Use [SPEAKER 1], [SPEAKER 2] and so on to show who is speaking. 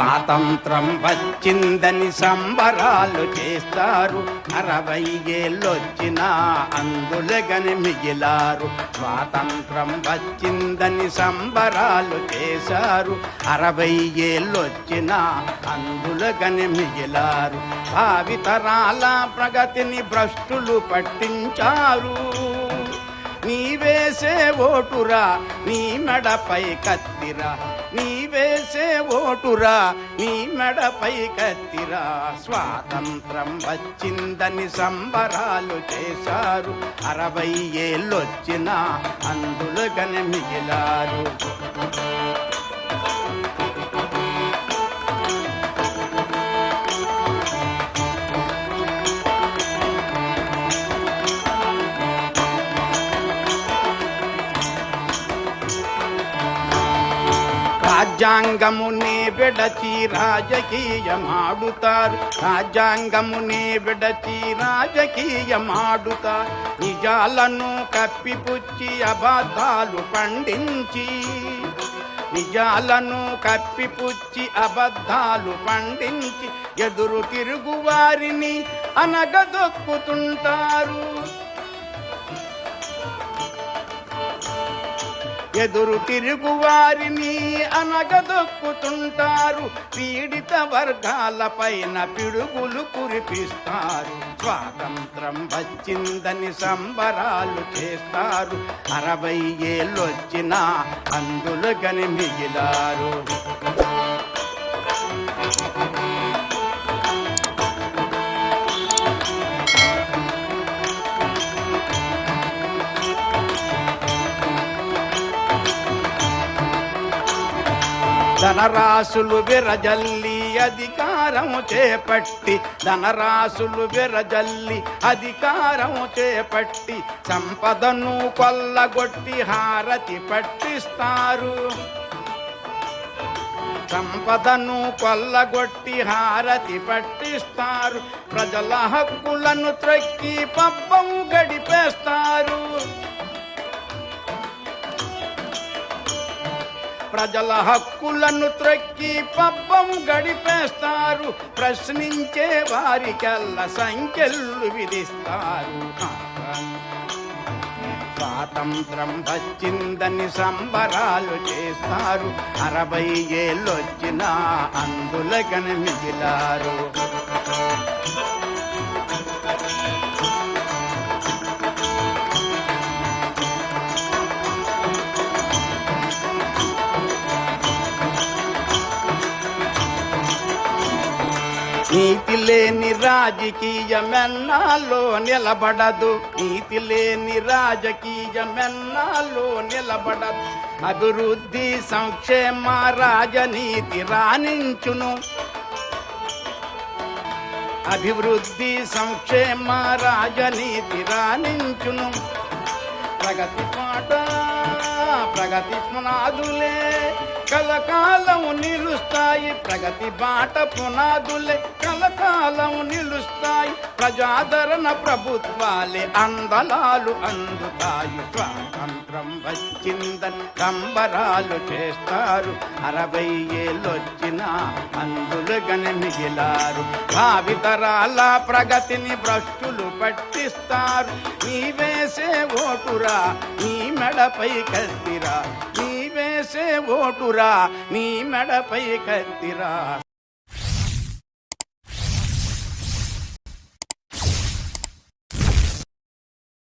[SPEAKER 1] స్వాతంత్రం వచ్చిందని సంబరాలు చేస్తారు 60 ఏళ్ళొచ్చినా అందులగని మిగిలారు స్వాతంత్రం వచ్చిందని సంబరాలు చేశారు 60 ఏళ్ళొచ్చినా అందులగని మిగిలారు భావితరాల ప్రగతిని భ్రష్టులు పట్టించారు నీవేసే ఓటురా నీ మెడపై కత్తిరా నీవేసే ఓటురా నీ మెడపై కత్తిరా స్వాతంత్రం వచ్చిందని సంబరాలు చేశారు 60 ఏళ్ళొచ్చినా అందులగని మిగిలారు రాజ్యాంగమునే విడచి రాజకీయమాడుతారు రాజ్యాంగమునే విడచి రాజకీయమాడుతారు నిజాలను కప్పిపుచ్చి అబద్ధాలు పండించి నిజాలను కప్పిపుచ్చి అబద్ధాలు పండించి ఎదురు తిరుగు వారిని అనగదొక్కుతుంటారు ఎదురు తిరుగు వారిని అనగదొక్కుతుంటారు పీడిత వర్గాలపైన పిడుగులు కురిపిస్తారు స్వాతంత్రం వచ్చిందని సంబరాలు చేస్తారు 60 ఏళ్ళొచ్చినా అందులగని మిగిలారు ధనరాశులు విరజల్లి అధికారము చేపట్టి ధనరాశులు విరజల్లి అధికారము చేపట్టి సంపదను కొల్లగొట్టి హారతి పట్టిస్తారు సంపదను కొల్లగొట్టి హారతి పట్టిస్తారు ప్రజల హక్కులను త్రక్కి పబ్బం గడిపేస్తారు ప్రజల హక్కులను త్రక్కి పబ్బం గడిపేస్తారు ప్రశ్నించే వారికెల్లా సంఖ్యలు విధిస్తారు స్వాతంత్రం వచ్చిందని సంబరాలు చేస్తారు 60 ఏళ్ళొచ్చినా అందులగని మిగిలారు నీతి లేని రాజకీయమెన్నాలో నిలబడదు నీతి లేని రాజకీయమెన్నాలో నిలబడదు అభివృద్ధి సంక్షేమ రాజనీతి రాణించును అభివృద్ధి సంక్షేమ రాజనీతి రాణించును ప్రగతి పాట ప్రగతి పునాదులే కలకాలం నిలుస్తాయి ప్రగతి బాట పునాదులే కలకాలం నిలుస్తాయి ప్రజాదరణ ప్రభుత్వాలే అందలాలు అందుతాయి స్వాతంత్రం వచ్చిందని సంబరాలు చేస్తారు 60 ఏళ్ళొచ్చినా అందులగని మిగిలారు భావితరాల ప్రగతిని భ్రష్టులు పట్టిస్తారు నీవేసే ఓటురా నీ మెడపై కత్తిరా నీవేసే ఓటురా నీ మెడపై కత్తిరా